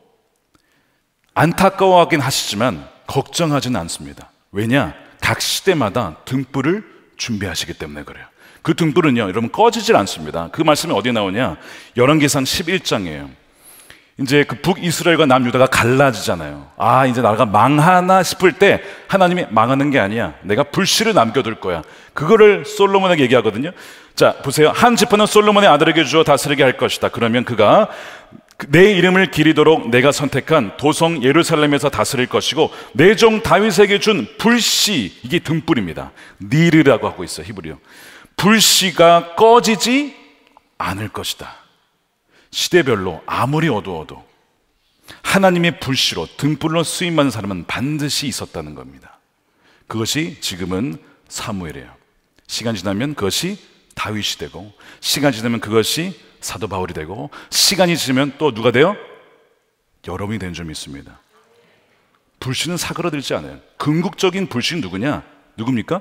Speaker 3: 안타까워하긴 하시지만 걱정하지는 않습니다. 왜냐? 각 시대마다 등불을 준비하시기 때문에 그래요. 그 등불은요, 여러분 꺼지질 않습니다. 그 말씀이 어디에 나오냐? 열왕기상 11장이에요. 이제 그 북이스라엘과 남유다가 갈라지잖아요. 아, 이제 나라가 망하나 싶을 때 하나님이 망하는 게 아니야, 내가 불씨를 남겨둘 거야. 그거를 솔로몬에게 얘기하거든요. 자, 보세요. 한 지파는 솔로몬의 아들에게 주어 다스리게 할 것이다. 그러면 그가 내 이름을 기리도록 내가 선택한 도성 예루살렘에서 다스릴 것이고, 내 종 다윗에게 준 불씨, 이게 등불입니다. 니르라고 하고 있어요, 히브리어. 불씨가 꺼지지 않을 것이다. 시대별로 아무리 어두워도 하나님의 불씨로, 등불로 쓰임받는 사람은 반드시 있었다는 겁니다. 그것이 지금은 사무엘이에요. 시간 지나면 그것이 다윗이 되고, 시간 지나면 그것이 사도 바울이 되고, 시간이 지나면 또 누가 돼요? 여러분이 되는 줄 믿습니다. 불씨는 사그라들지 않아요. 궁극적인 불씨는 누구냐? 누굽니까?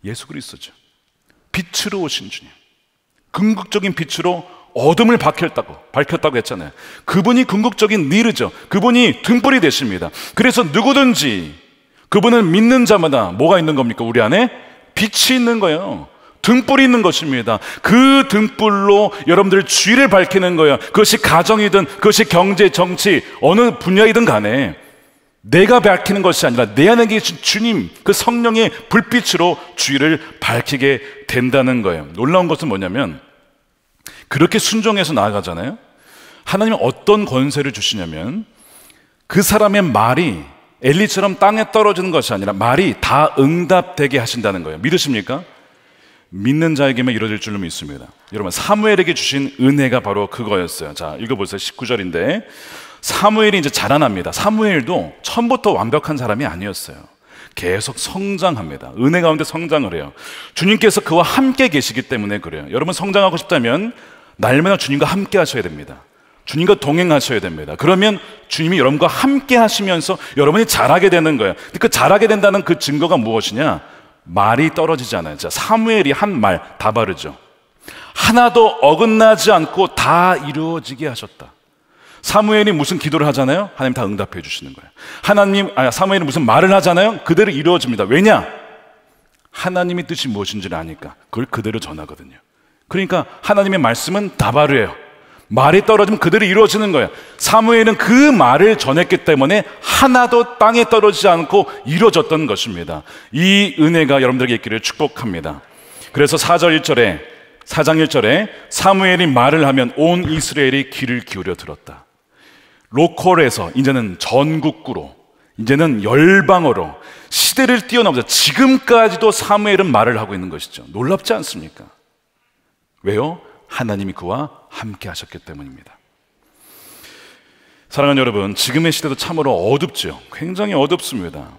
Speaker 3: 예수 그리스도죠. 빛으로 오신 주님, 궁극적인 빛으로 어둠을 밝혔다고 했잖아요. 그분이 궁극적인 니르죠. 그분이 등불이 되십니다. 그래서 누구든지 그분을 믿는 자마다 뭐가 있는 겁니까? 우리 안에 빛이 있는 거예요. 등불이 있는 것입니다. 그 등불로 여러분들 주의를 밝히는 거예요. 그것이 가정이든 그것이 경제, 정치, 어느 분야이든 간에 내가 밝히는 것이 아니라 내 안에 계신 주님, 그 성령의 불빛으로 주의를 밝히게 된다는 거예요. 놀라운 것은 뭐냐면 그렇게 순종해서 나아가잖아요. 하나님은 어떤 권세를 주시냐면 그 사람의 말이 엘리처럼 땅에 떨어지는 것이 아니라 말이 다 응답되게 하신다는 거예요. 믿으십니까? 믿는 자에게만 이루어질 줄로 믿습니다. 여러분, 사무엘에게 주신 은혜가 바로 그거였어요. 자, 읽어보세요. 19절인데 사무엘이 이제 자라납니다. 사무엘도 처음부터 완벽한 사람이 아니었어요. 계속 성장합니다. 은혜 가운데 성장을 해요. 주님께서 그와 함께 계시기 때문에 그래요. 여러분, 성장하고 싶다면 날마다 주님과 함께 하셔야 됩니다. 주님과 동행하셔야 됩니다. 그러면 주님이 여러분과 함께 하시면서 여러분이 잘하게 되는 거예요. 그 잘하게 된다는 그 증거가 무엇이냐? 말이 떨어지지 않아요. 자, 사무엘이 한 말 다 바르죠. 하나도 어긋나지 않고 다 이루어지게 하셨다. 사무엘이 무슨 기도를 하잖아요? 하나님 다 응답해 주시는 거예요. 사무엘이 무슨 말을 하잖아요? 그대로 이루어집니다. 왜냐? 하나님의 뜻이 무엇인지를 아니까 그걸 그대로 전하거든요. 그러니까 하나님의 말씀은 다바르예요. 말이 떨어지면 그대로 이루어지는 거예요. 사무엘은 그 말을 전했기 때문에 하나도 땅에 떨어지지 않고 이루어졌던 것입니다. 이 은혜가 여러분들에게 있기를 축복합니다. 그래서 4장 1절에 사무엘이 말을 하면 온 이스라엘이 귀를 기울여 들었다. 로컬에서 이제는 전국구로, 이제는 열방어로 시대를 뛰어넘어서 지금까지도 사무엘은 말을 하고 있는 것이죠. 놀랍지 않습니까? 왜요? 하나님이 그와 함께 하셨기 때문입니다. 사랑하는 여러분, 지금의 시대도 참으로 어둡죠. 굉장히 어둡습니다.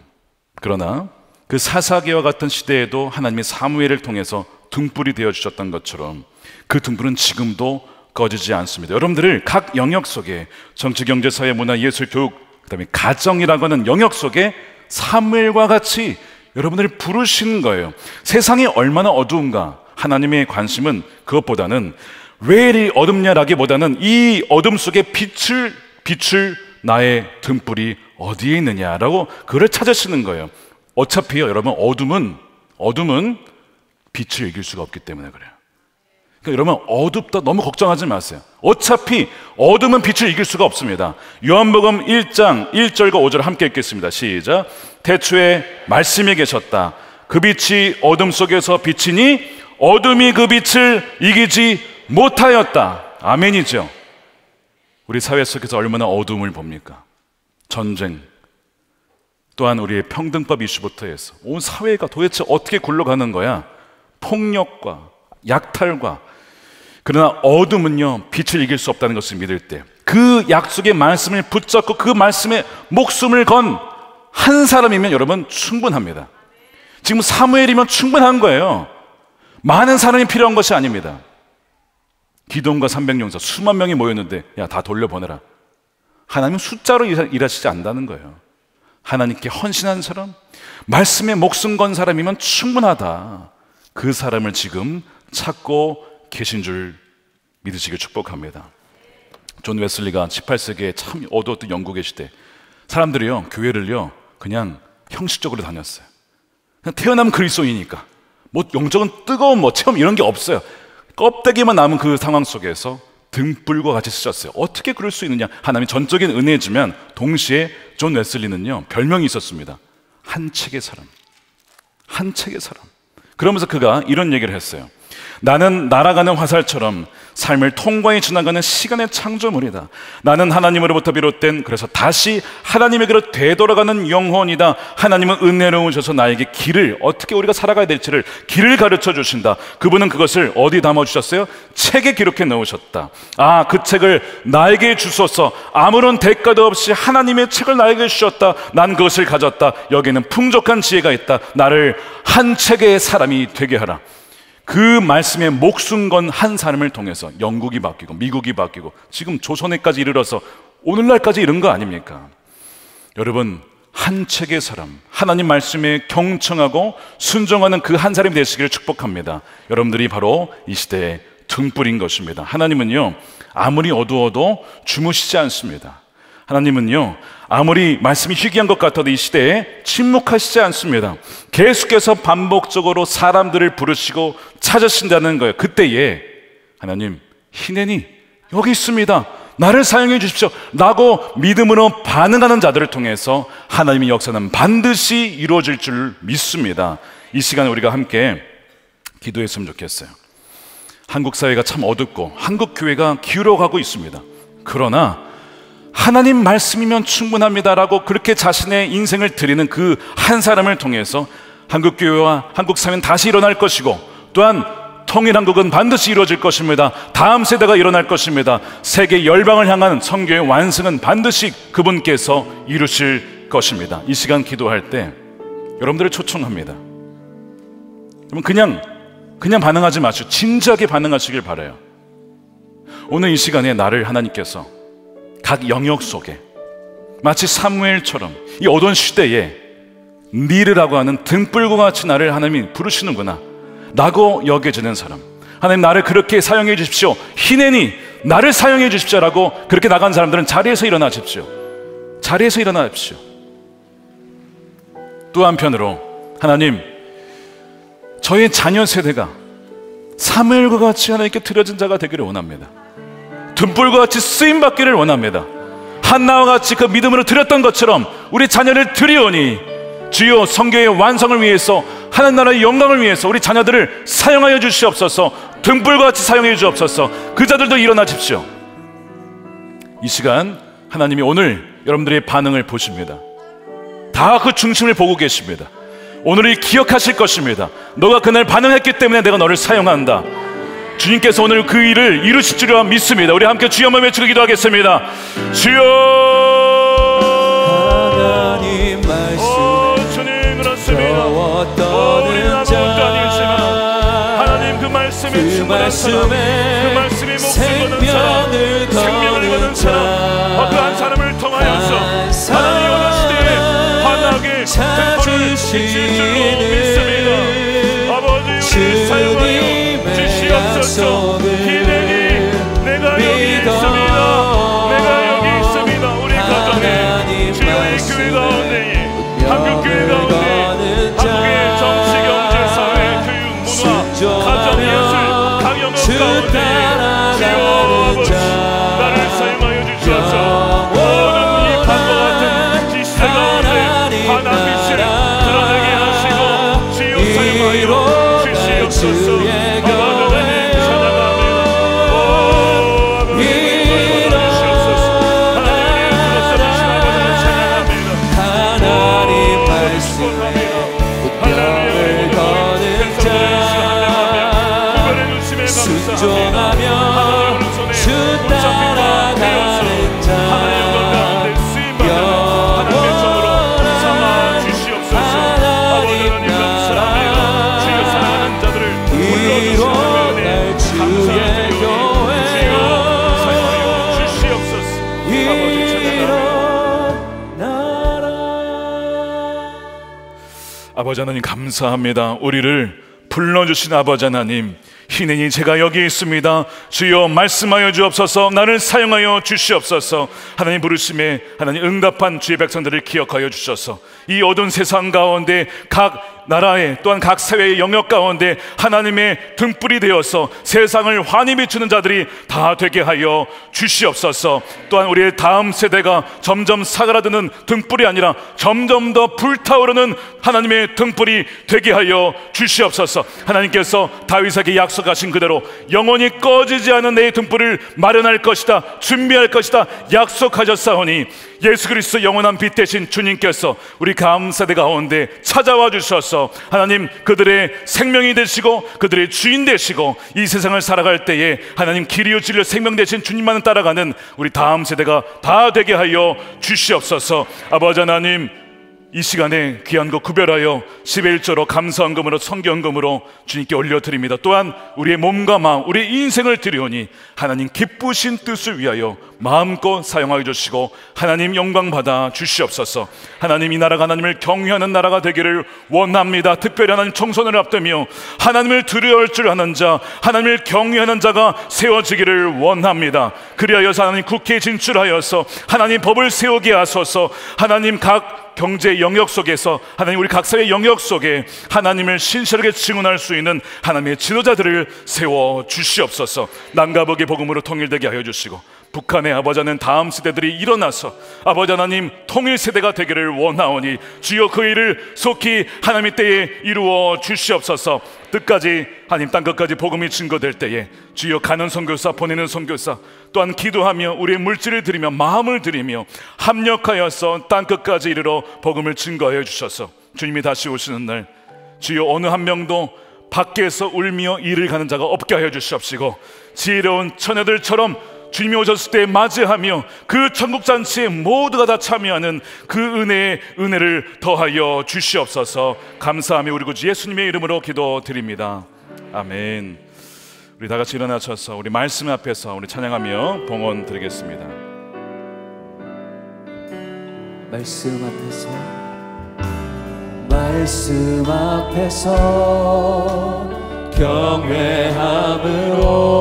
Speaker 3: 그러나 그 사사기와 같은 시대에도 하나님이 사무엘을 통해서 등불이 되어주셨던 것처럼 그 등불은 지금도 꺼지지 않습니다. 여러분들을 각 영역 속에 정치, 경제, 사회, 문화, 예술, 교육, 그 다음에 가정이라고 하는 영역 속에 사무엘과 같이 여러분들을 부르시는 거예요. 세상이 얼마나 어두운가, 하나님의 관심은 그것보다는 왜 이리 어둡냐라기보다는 이 어둠 속에 빛을 나의 등불이 어디에 있느냐라고 그를 찾으시는 거예요. 어차피요, 여러분, 어둠은 빛을 이길 수가 없기 때문에 그래요. 그러니까 여러분, 어둡다 너무 걱정하지 마세요. 어차피 어둠은 빛을 이길 수가 없습니다. 요한복음 1장 1절과 5절 함께 읽겠습니다. 시작. 태초에 말씀이 계셨다. 그 빛이 어둠 속에서 비치니 어둠이 그 빛을 이기지 못하였다. 아멘이죠. 우리 사회 속에서 얼마나 어둠을 봅니까? 전쟁, 또한 우리의 평등법 이슈부터 해서 온 사회가 도대체 어떻게 굴러가는 거야? 폭력과 약탈과. 그러나 어둠은요, 빛을 이길 수 없다는 것을 믿을 때 그 약속의 말씀을 붙잡고 그 말씀에 목숨을 건 한 사람이면 여러분 충분합니다. 지금 사무엘이면 충분한 거예요. 많은 사람이 필요한 것이 아닙니다. 기돔과 300용사 수만 명이 모였는데 야, 다 돌려보내라. 하나님은 숫자로 일하시지 않는다는 거예요. 하나님께 헌신한 사람, 말씀에 목숨 건 사람이면 충분하다. 그 사람을 지금 찾고 계신 줄 믿으시길 축복합니다. 존 웨슬리가 18세기에 참 어두웠던 영국의 시대, 사람들이요, 교회를요 그냥 형식적으로 다녔어요. 그냥 태어나면 그리스도인이니까 뭐 영적인 뜨거운 체험 이런 게 없어요. 껍데기만 남은 그 상황 속에서 등불과 같이 쓰셨어요. 어떻게 그럴 수 있느냐? 하나님이 전적인 은혜지만 동시에 존 웨슬리는요 별명이 있었습니다. 한 책의 사람. 그러면서 그가 이런 얘기를 했어요. 나는 날아가는 화살처럼 삶을 통과해 지나가는 시간의 창조물이다. 나는 하나님으로부터 비롯된, 그래서 다시 하나님에게로 되돌아가는 영혼이다. 하나님은 은혜로우셔서 나에게 길을, 어떻게 우리가 살아가야 될지를 길을 가르쳐 주신다. 그분은 그것을 어디 담아주셨어요? 책에 기록해 넣으셨다. 아, 그 책을 나에게 주소서. 아무런 대가도 없이 하나님의 책을 나에게 주셨다. 난 그것을 가졌다. 여기에는 풍족한 지혜가 있다. 나를 한 책의 사람이 되게 하라. 그 말씀에 목숨 건 한 사람을 통해서 영국이 바뀌고 미국이 바뀌고 지금 조선에까지 이르러서 오늘날까지 이른 거 아닙니까? 여러분, 한 책의 사람, 하나님 말씀에 경청하고 순종하는 그 한 사람이 되시기를 축복합니다. 여러분들이 바로 이 시대의 등불인 것입니다. 하나님은요, 아무리 어두워도 주무시지 않습니다. 하나님은요, 아무리 말씀이 희귀한 것 같아도 이 시대에 침묵하시지 않습니다. 계속해서 반복적으로 사람들을 부르시고 찾으신다는 거예요. 그때에 하나님, 희낸이 여기 있습니다, 나를 사용해 주십시오 라고 믿음으로 반응하는 자들을 통해서 하나님의 역사는 반드시 이루어질 줄 믿습니다. 이 시간에 우리가 함께 기도했으면 좋겠어요. 한국 사회가 참 어둡고 한국 교회가 기울어가고 있습니다. 그러나 하나님 말씀이면 충분합니다라고 그렇게 자신의 인생을 드리는 그 한 사람을 통해서 한국 교회와 한국 사회는 다시 일어날 것이고, 또한 통일한국은 반드시 이루어질 것입니다. 다음 세대가 일어날 것입니다. 세계 열방을 향한 선교의 완성은 반드시 그분께서 이루실 것입니다. 이 시간 기도할 때 여러분들을 초청합니다. 그러면 그냥 반응하지 마시고 진지하게 반응하시길 바라요. 오늘 이 시간에 나를 하나님께서 각 영역 속에 마치 사무엘처럼 이 어두운 시대에 니르라고 하는 등불과 같이 나를 하나님이 부르시는구나 라고 여겨지는 사람, 하나님 나를 그렇게 사용해 주십시오, 희낸이 나를 사용해 주십시오 라고 그렇게 나간 사람들은 자리에서 일어나십시오. 자리에서 일어나십시오. 또 한편으로 하나님, 저의 자녀 세대가 사무엘과 같이 하나님께 드려진 자가 되기를 원합니다. 등불과 같이 쓰임받기를 원합니다. 한나와 같이 그 믿음으로 드렸던 것처럼 우리 자녀를 드리오니 주여, 성교의 완성을 위해서, 하나님 나라의 영광을 위해서 우리 자녀들을 사용하여 주시옵소서. 등불과 같이 사용해 주옵소서. 그 자들도 일어나십시오. 이 시간 하나님이 오늘 여러분들의 반응을 보십니다. 다 그 중심을 보고 계십니다. 오늘을 기억하실 것입니다. 너가 그날 반응했기 때문에 내가 너를 사용한다. 주님께서 오늘 그 일을 이루실 줄 믿습니다. 우리 함께 주여 한번 외치고 기도하겠습니다. 주여,
Speaker 1: 하나님 말씀에
Speaker 3: 주님 그렇습니다. 우리는 아무것도 아니겠지만 하나님 그 말씀에 충만한 사람, 그 말씀이 목숨 거는 사람, 생명을 거는 사람, 그 한 사람을 통하여서 하나님 오늘 시대에 환하게 등불을 비칠 줄로 믿습니다. 아버지, 우리를 사용하여 주시옵소서. 희낸이 내가 여기 있습니다. 내가 여기 있습니다. 우리 가정에, 주여 우리 교회 가운데, 한국 교회 가운데, 한국의 정치, 경제, 사회, 교육, 문화, 가정, 예술, 각 영역 가운데 주여 아버지, 나를 사용하여 주셔서 모든 이 밤과 같은 이 시대 가운데 환한 빛을 드러내게 하시고 주여 사용하여 주시옵소서. 아버지 하나님 감사합니다. 우리를 불러주신 아버지 하나님, 희낸이 제가 여기 있습니다. 주여 말씀하여 주옵소서. 나를 사용하여 주시옵소서. 하나님 부르심에 하나님 응답한 주의 백성들을 기억하여 주셔서 이 어두운 세상 가운데 각 나라의, 또한 각 사회의 영역 가운데 하나님의 등불이 되어서 세상을 환히 비추는 자들이 다 되게 하여 주시옵소서. 또한 우리의 다음 세대가 점점 사그라드는 등불이 아니라 점점 더 불타오르는 하나님의 등불이 되게 하여 주시옵소서. 하나님께서 다윗에게 약속하신 그대로 영원히 꺼지지 않은 내 등불을 마련할 것이다, 준비할 것이다 약속하셨사오니 예수 그리스도 영원한 빛 되신 주님께서 우리 다음 세대 가운데 찾아와 주셔서 하나님 그들의 생명이 되시고 그들의 주인 되시고 이 세상을 살아갈 때에 하나님 길이요 진리요 생명 되신 주님만 따라가는 우리 다음 세대가 다 되게 하여 주시옵소서. 아버지 하나님, 이 시간에 귀한 거 구별하여 11조로 감사헌금으로 성경금으로 주님께 올려드립니다. 또한 우리의 몸과 마음, 우리의 인생을 드리오니 하나님 기쁘신 뜻을 위하여 마음껏 사용하여 주시고 하나님 영광 받아 주시옵소서. 하나님, 이 나라가 하나님을 경외하는 나라가 되기를 원합니다. 특별히 하나님 총선을 앞두며 하나님을 두려워할 줄 아는 자, 하나님을 경외하는 자가 세워지기를 원합니다. 그리하여서 하나님 국회에 진출하여서 하나님 법을 세우게 하소서. 하나님 각 경제 영역 속에서 하나님 우리 각사의 영역 속에 하나님을 신실하게 증언할 수 있는 하나님의 지도자들을 세워 주시옵소서. 남과 북의 복음으로 통일되게 하여 주시고 북한의 아버지 하나님 다음 세대들이 일어나서 아버지 하나님 통일 세대가 되기를 원하오니 주여 그 일을 속히 하나님의 때에 이루어 주시옵소서. 끝까지 하나님 땅끝까지 복음이 증거될 때에 주여 가는 선교사 보내는 선교사 또한 기도하며 우리의 물질을 드리며 마음을 드리며 합력하여서 땅끝까지 이르러 복음을 증거하여 주셔서 주님이 다시 오시는 날 주여 어느 한 명도 밖에서 울며 일을 가는 자가 없게 하여 주시옵시고 지혜로운 처녀들처럼 주님이 오셨을 때 맞이하며 그 천국잔치에 모두가 다 참여하는 그 은혜를 더하여 주시옵소서. 감사하며 우리 구주 예수님의 이름으로 기도드립니다. 아멘. 우리 다 같이 일어나셔서 우리 말씀 앞에서 우리 찬양하며 봉헌 드리겠습니다.
Speaker 1: 말씀 앞에서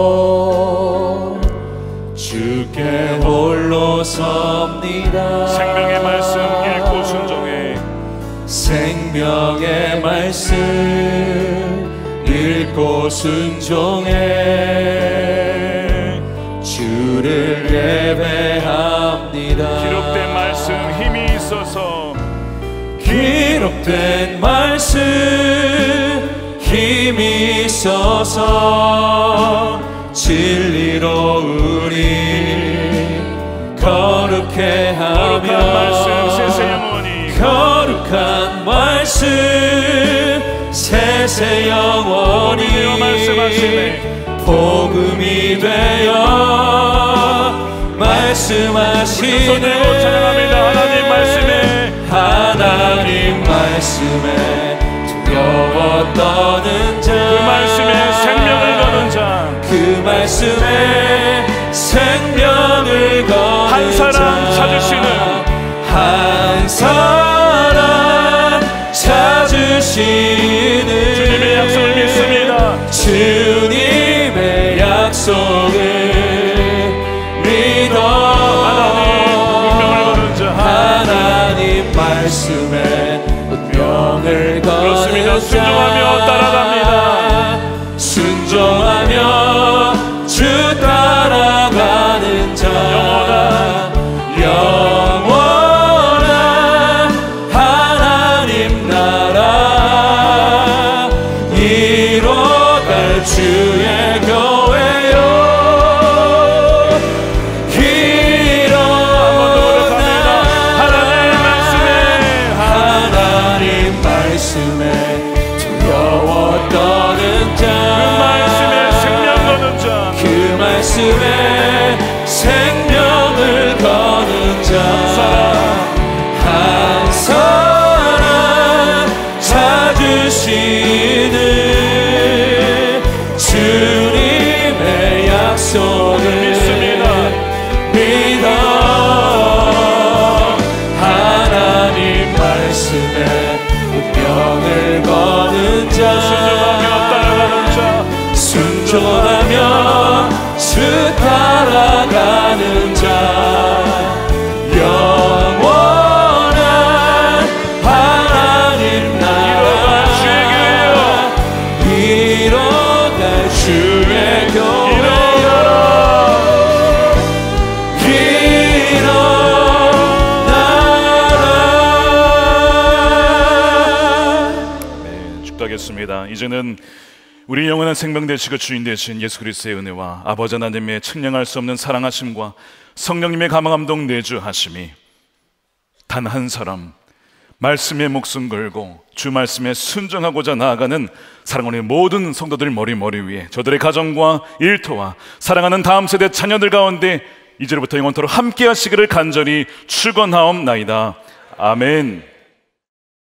Speaker 1: 경외함으로 주께 홀로 섭니다.
Speaker 3: 생명의 말씀 읽고 순종해.
Speaker 1: 생명의 말씀 읽고 순종해 주를 예배합니다.
Speaker 3: 기록된 말씀 힘이 있어서
Speaker 1: 기록된 말씀 힘이 있어서 진리로 우리 거룩해 하며
Speaker 3: 거룩한 말씀 세세 영원히
Speaker 1: 거룩한 말씀 세세 영원히 복음이 되어 말씀하시네.
Speaker 3: 찬양합니다. 하나님 말씀에
Speaker 1: 하나님 말씀에 두려워 떠는 자
Speaker 3: 그 말씀에 생명을 거는 자
Speaker 1: 그 말씀에 생명을 거는
Speaker 3: 한 사람 찾으시는
Speaker 1: 한 사람 찾으시는
Speaker 3: 주님의 약속을 믿습니다.
Speaker 1: 주님의 약속을 믿어
Speaker 3: 하나님 운명을 거는 자
Speaker 1: 하나님 말씀에 운명을
Speaker 3: 그렇습니다.
Speaker 1: 거는
Speaker 3: 순종하며
Speaker 1: 자
Speaker 3: 따라갑니다.
Speaker 1: 순종하며 주 따라가는 자 영원한 하나님 나라 이뤄갈 주의 교회요 일어나 하나님 말씀에 두려워 떠는 자 그 말씀에 생명을 거는 자 한 사람 찾으시는 주님의 약속을 믿어 하나님 말씀에 운명을 거는 자 순종하며 주 따라가는 자 영원한 하나님 나라 이뤄갈 주의 교회여 일어나라.
Speaker 3: 네, 축도하겠습니다. 이제는 우리 영원한 생명 되시고 주인 되신 예수 그리스도의 은혜와 아버지 하나님의 측량할 수 없는 사랑하심과 성령님의 감화감동 내주하심이 단 한 사람 말씀에 목숨 걸고 주 말씀에 순종하고자 나아가는 사랑하는 모든 성도들 머리 위에 저들의 가정과 일터와 사랑하는 다음 세대 자녀들 가운데 이제부터 영원토록 함께 하시기를 간절히 축원하옵나이다. 아멘.